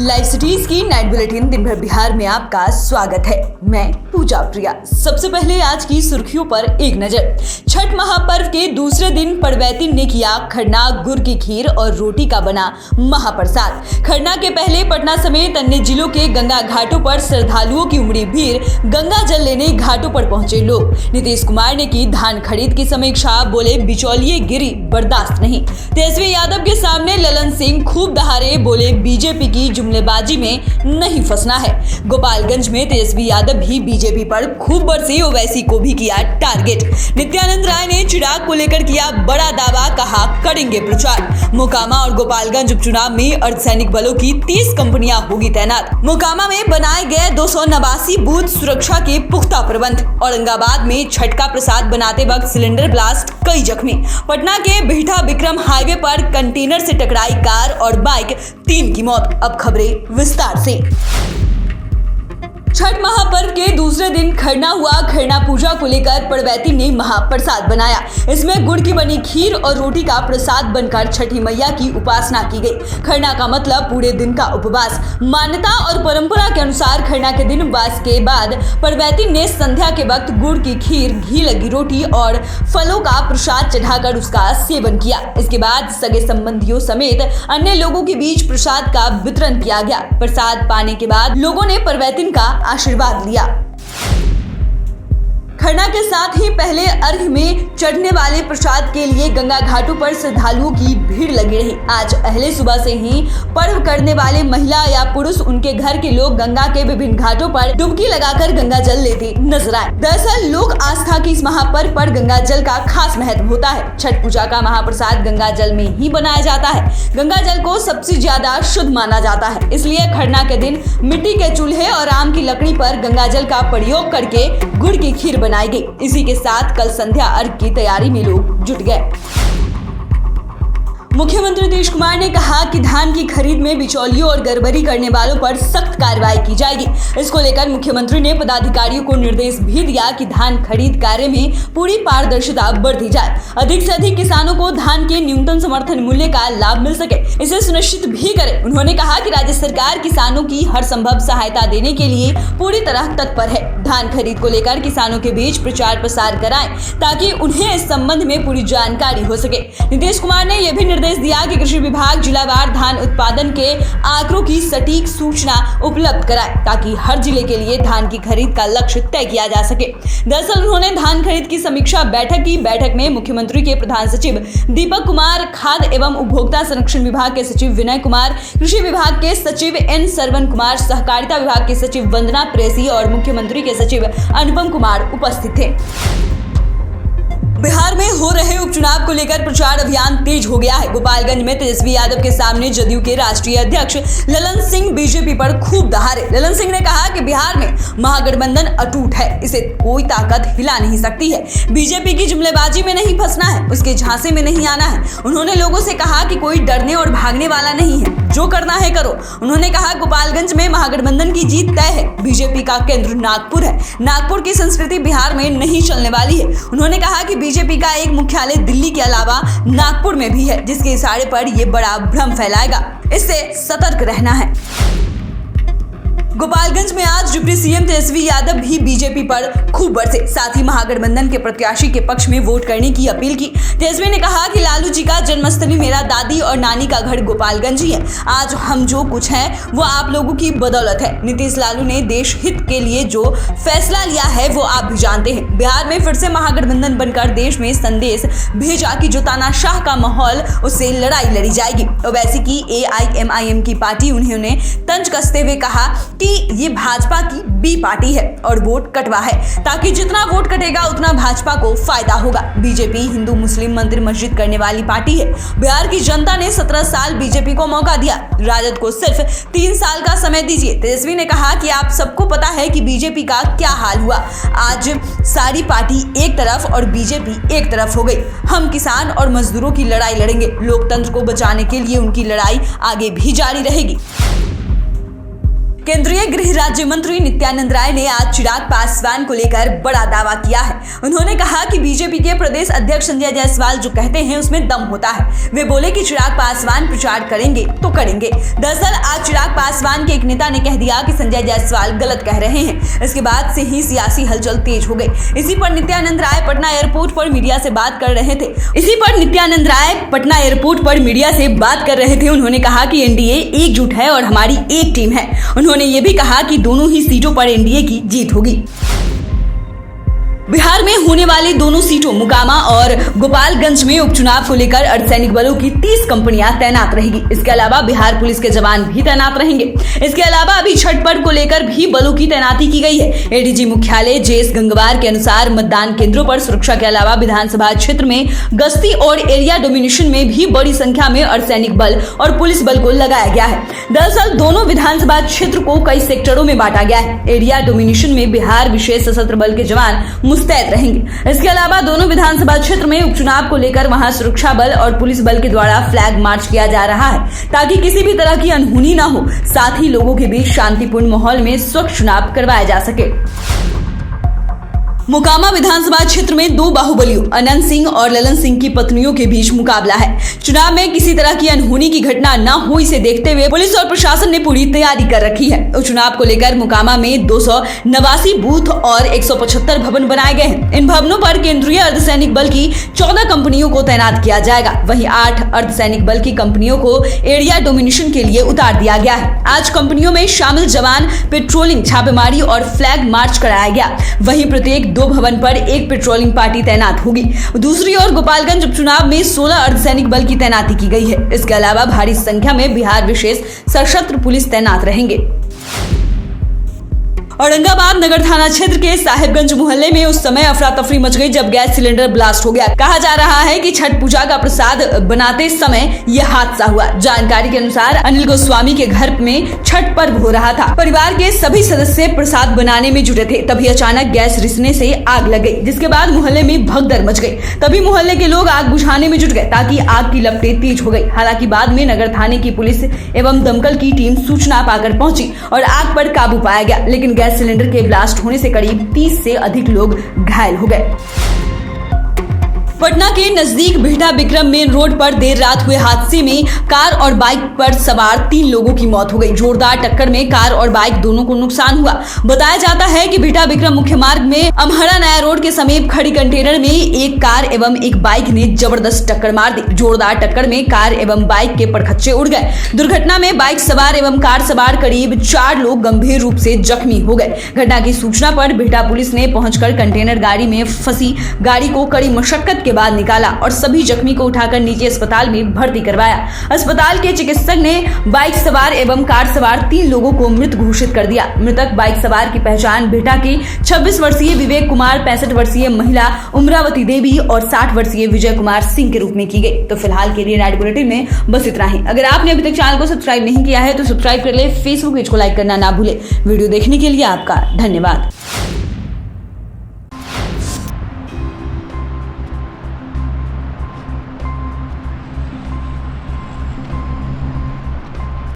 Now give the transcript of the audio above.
Live cities की night bulletin दिन भर बिहार में आपका स्वागत है। मैं पूजा प्रिया। सबसे पहले आज की सुर्खियों पर एक नजर। छठ महापर्व के दूसरे दिन पड़वैती ने किया खरना, गुड़ की खीर और रोटी का बना महाप्रसाद। खरना के पहले पटना समेत अन्य जिलों के गंगा घाटों पर श्रद्धालुओं की उमड़ी भीड़, गंगा जल लेने घाटों पर पहुंचे लोग। नीतीश कुमार ने की धान खरीद की समीक्षा, बोले बिचौलिए गिरी बर्दाश्त नहीं। तेजस्वी यादव के सामने ललन सिंह खूब दहाड़े, बोले बीजेपी की जुमलेबाजी में नहीं फंसना है। गोपालगंज में तेजस्वी यादव भी बीजेपी पर खूब बरसे, ओवैसी को भी किया टारगेट। नित्यानंद राय ने चिराग को लेकर किया बड़ा दावा, कहा करेंगे प्रचार। मोकामा और गोपालगंज उपचुनाव में अर्धसैनिक बलों की 30 कंपनियां होगी तैनात। मोकामा में बनाए गए 289 बूथ, सुरक्षा के पुख्ता प्रबंध। औरंगाबाद में छठ का प्रसाद बनाते वक्त सिलेंडर ब्लास्ट, कई जख्मी। पटना के बिहटा विक्रम हाईवे पर कंटेनर से टकराई कार और बाइक, 3 की मौत। अब खबरें विस्तार से। छठ महापर्व के दूसरे दिन खरना हुआ। खरना पूजा को लेकर पड़वैती ने महाप्रसाद बनाया। इसमें गुड़ की बनी खीर और रोटी का प्रसाद बनकर छठी मैया की उपासना की गई। खरना का मतलब पूरे दिन का उपवास। मान्यता और परंपरा के अनुसार खरना के दिन उपवास के बाद पड़वैती ने संध्या के वक्त गुड़ की खीर, घी लगी रोटी और फलों का प्रसाद चढ़ाकर उसका सेवन किया। इसके बाद सगे संबंधियों समेत अन्य लोगों के बीच प्रसाद का वितरण किया गया। प्रसाद पाने के बाद लोगों ने पड़वैती का आशीर्वाद लिया। खरना के साथ ही पहले अर्घ में चढ़ने वाले प्रसाद के लिए गंगा घाटों पर श्रद्धालुओं की भीड़ लगी रही। आज पहले सुबह से ही पर्व करने वाले महिला या पुरुष, उनके घर के लोग गंगा के विभिन्न घाटों पर डुबकी लगाकर गंगा जल लेते नजर आए। दरअसल लोक आस्था की इस महापर्व पर गंगा जल का खास महत्व होता है। छठ पूजा का महाप्रसाद गंगा जल में ही बनाया जाता है। गंगा जल को सबसे ज्यादा शुद्ध माना जाता है, इसलिए खरना के दिन मिट्टी के चूल्हे और आम की लकड़ी पर गंगा जल का प्रयोग करके गुड़ की खीर बनाई गई। इसी के साथ कल संध्या अर्घ की तैयारी में लोग जुट गए। मुख्यमंत्री नीतीश कुमार ने कहा कि धान की खरीद में बिचौलियों और गड़बड़ी करने वालों पर सख्त कार्रवाई की जाएगी। इसको लेकर मुख्यमंत्री ने पदाधिकारियों को निर्देश भी दिया कि धान खरीद कार्य में पूरी पारदर्शिता बरती जाए। अधिक से अधिक किसानों को धान के न्यूनतम समर्थन मूल्य का लाभ मिल सके, इसे सुनिश्चित भी करें। उन्होंने कहा कि राज्य सरकार किसानों की हर संभव सहायता देने के लिए पूरी तरह तत्पर है। धान खरीद को लेकर किसानों के बीच प्रचार प्रसार कराएं, ताकि उन्हें इस संबंध में पूरी जानकारी हो सके। नीतीश कुमार ने यह भी निर्देश दिया कि कृषि विभाग जिलावार धान उत्पादन के आंकड़ों की सटीक सूचना उपलब्ध कराए, ताकि हर जिले के लिए धान की खरीद का लक्ष्य तय किया जा सके। दरअसल उन्होंने धान खरीद की समीक्षा बैठक की। बैठक में मुख्यमंत्री के प्रधान सचिव दीपक कुमार, खाद्य एवं उपभोक्ता संरक्षण विभाग के सचिव विनय कुमार, कृषि विभाग के सचिव एन सरवन कुमार, सहकारिता विभाग के सचिव वंदना प्रेसी और मुख्यमंत्री के सचिव अनुपम कुमार उपस्थित थे। बिहार में हो रहे उपचुनाव को लेकर प्रचार अभियान तेज हो गया है। गोपालगंज में तेजस्वी यादव के सामने जदयू के राष्ट्रीय अध्यक्ष ललन सिंह बीजेपी पर खूब दहाड़े। ललन सिंह ने कहा कि बिहार में महागठबंधन अटूट है, इसे कोई ताकत हिला नहीं सकती है। बीजेपी की जुमलेबाजी में नहीं फंसना है, उसके झांसे में नहीं आना है। उन्होंने लोगों से कहा कि कोई डरने और भागने वाला नहीं है, जो करना है करो। उन्होंने कहा गोपालगंज में महागठबंधन की जीत तय है। बीजेपी का केंद्र नागपुर है, नागपुर की संस्कृति बिहार में नहीं चलने वाली है। उन्होंने कहा कि बीजेपी का एक मुख्यालय दिल्ली के अलावा नागपुर में भी है, जिसके इशारे पर ये बड़ा भ्रम फैलाएगा, इससे सतर्क रहना है। गोपालगंज में आज डिप्टी सीएम तेजस्वी यादव भी बीजेपी पर खूब बरसे, साथ ही महागठबंधन के प्रत्याशी के पक्ष में वोट करने की अपील की। तेजस्वी ने कहा कि लालू जी का जन्मस्थली मेरा दादी और नानी का घर गोपालगंज ही है। आज हम जो कुछ हैं वो आप लोगों की बदौलत है। नीतीश लालू ने देश हित के लिए जो फैसला लिया है वो आप भी जानते हैं। बिहार में फिर से महागठबंधन बनकर देश में संदेश भेजा कि जो तानाशाह का माहौल, उससे लड़ाई लड़ी जाएगी। ओवैसी की AIMIM की पार्टी, उन्होंने तंज कसते हुए कहा कि ये भाजपा की बी पार्टी है और वोट कटवा है, ताकि जितना वोट कटेगा उतना भाजपा को फायदा होगा। बीजेपी हिंदू मुस्लिम मंदिर मस्जिद करने वाली पार्टी है। बिहार की जनता ने 17 साल बीजेपी को मौका दिया, राजद को सिर्फ 3 साल का समय दीजिए। तेजस्वी ने कहा कि आप सबको पता है कि बीजेपी का क्या हाल हुआ। आज सारी पार्टी एक तरफ और बीजेपी एक तरफ हो गई। हम किसान और मजदूरों की लड़ाई लड़ेंगे। लोकतंत्र को बचाने के लिए उनकी लड़ाई आगे भी जारी रहेगी। केंद्रीय गृह राज्य मंत्री नित्यानंद राय ने आज चिराग पासवान को लेकर बड़ा दावा किया है। उन्होंने कहा कि बीजेपी के प्रदेश अध्यक्ष संजय जायसवाल जो कहते हैं उसमें दम होता है। वे बोले कि चिराग पासवान प्रचार करेंगे तो करेंगे। दरअसल आज चिराग पासवान के एक नेता ने कह दिया कि संजय जायसवाल गलत कह रहे हैं। इसके बाद से ही सियासी हलचल तेज हो गई। इसी पर नित्यानंद राय पटना एयरपोर्ट पर मीडिया से बात कर रहे थे। उन्होंने कहा कि एनडीए एकजुट है और हमारी एक टीम है। उन्होंने ये भी कहा कि दोनों ही सीटों पर एनडीए की जीत होगी। बिहार में होने वाली दोनों सीटों मोकामा और गोपालगंज में उपचुनाव को लेकर अर्धसैनिक बलों की 30 कंपनियां तैनात रहेगी। इसके अलावा बिहार पुलिस के जवान भी तैनात रहेंगे। इसके अलावा अभी छठ पर्व को लेकर भी बलों की तैनाती की गई है। एडीजी मुख्यालय जेएस गंगवार के अनुसार मतदान केंद्रों पर सुरक्षा के अलावा विधानसभा क्षेत्र में गश्ती और एरिया डोमिनेशन में भी बड़ी संख्या में अर्धसैनिक बल और पुलिस बल को लगाया गया है। दरअसल दोनों विधानसभा क्षेत्र को कई सेक्टरों में बांटा गया है। एरिया डोमिनेशन में बिहार विशेष सशस्त्र बल के जवान मुस्तैद रहेंगे। इसके अलावा दोनों विधानसभा क्षेत्र में उपचुनाव को लेकर वहां सुरक्षा बल और पुलिस बल के द्वारा फ्लैग मार्च किया जा रहा है ताकि किसी भी तरह की अनहोनी न हो, साथ ही लोगों के बीच शांतिपूर्ण माहौल में स्वच्छ चुनाव करवाया जा सके। मोकामा विधानसभा क्षेत्र में दो बाहुबलियों अनंत सिंह और ललन सिंह की पत्नियों के बीच मुकाबला है। चुनाव में किसी तरह की अनहोनी की घटना न हो, इसे देखते हुए पुलिस और प्रशासन ने पूरी तैयारी कर रखी है। उपचुनाव को लेकर मोकामा में 289 बूथ और 175 भवन बनाए गए हैं। इन भवनों पर केंद्रीय अर्धसैनिक बल की 14 कंपनियों को तैनात किया जाएगा। वहीं 8 अर्धसैनिक बल की कंपनियों को एरिया डोमिनेशन के लिए उतार दिया गया है। आज कंपनियों में शामिल जवान पेट्रोलिंग, छापेमारी और फ्लैग मार्च कराया गया। वहीं प्रत्येक 2 भवन पर एक पेट्रोलिंग पार्टी तैनात होगी। दूसरी ओर गोपालगंज उपचुनाव में 16 अर्धसैनिक बल की तैनाती की गई है। इसके अलावा भारी संख्या में बिहार विशेष सशस्त्र पुलिस तैनात रहेंगे। औरंगाबाद नगर थाना क्षेत्र के साहिबगंज मोहल्ले में उस समय अफरा तफरी मच गई जब गैस सिलेंडर ब्लास्ट हो गया। कहा जा रहा है कि छठ पूजा का प्रसाद बनाते समय यह हादसा हुआ। जानकारी के अनुसार अनिल गोस्वामी के घर में छठ पर्व हो रहा था। परिवार के सभी सदस्य प्रसाद बनाने में जुटे थे। तभी अचानक गैस रिसने से आग लग गई, जिसके बाद मोहल्ले में भगदड़ मच गई। तभी मोहल्ले के लोग आग बुझाने में जुट गए ताकि आग की लपटें तेज हो गई। हालांकि बाद में नगर थाने की पुलिस एवं दमकल की टीम सूचना पाकर पहुंची और आग पर काबू पाया गया। लेकिन गैस सिलेंडर के ब्लास्ट होने से करीब 30 से अधिक लोग घायल हो गए। पटना के नजदीक बिहटा बिक्रम मेन रोड पर देर रात हुए हादसे में कार और बाइक पर सवार 3 लोगों की मौत हो गई। जोरदार टक्कर में कार और बाइक दोनों को नुकसान हुआ। बताया जाता है कि बिहटा बिक्रम मुख्य मार्ग में अमहरा नया रोड के समीप खड़ी कंटेनर में एक कार एवं एक बाइक ने जबरदस्त टक्कर मार दी। जोरदार टक्कर में कार एवं बाइक के परखच्चे उड़ गए। दुर्घटना में बाइक सवार एवं कार सवार करीब 4 लोग गंभीर रूप से जख्मी हो गए। घटना की सूचना पर बिहटा पुलिस ने पहुंचकर कंटेनर गाड़ी में फंसी गाड़ी को कड़ी मशक्कत के बाद निकाला और सभी जख्मी को उठाकर निजी अस्पताल में भर्ती करवाया। अस्पताल के चिकित्सक ने बाइक सवार एवं कार सवार 3 लोगों को मृत घोषित कर दिया। मृतक बाइक सवार की पहचान बिहटा के 26 वर्षीय विवेक कुमार, 65 वर्षीय महिला उमरावती देवी और 60 वर्षीय विजय कुमार सिंह के रूप में की गई। तो फिलहाल के लिए नाइट बुलेटिन में बस इतना ही। अगर आपने अभी तक चैनल को सब्सक्राइब नहीं किया है तो सब्सक्राइब कर ले। फेसबुक पेज को लाइक करना ना भूले। वीडियो देखने के लिए आपका धन्यवाद।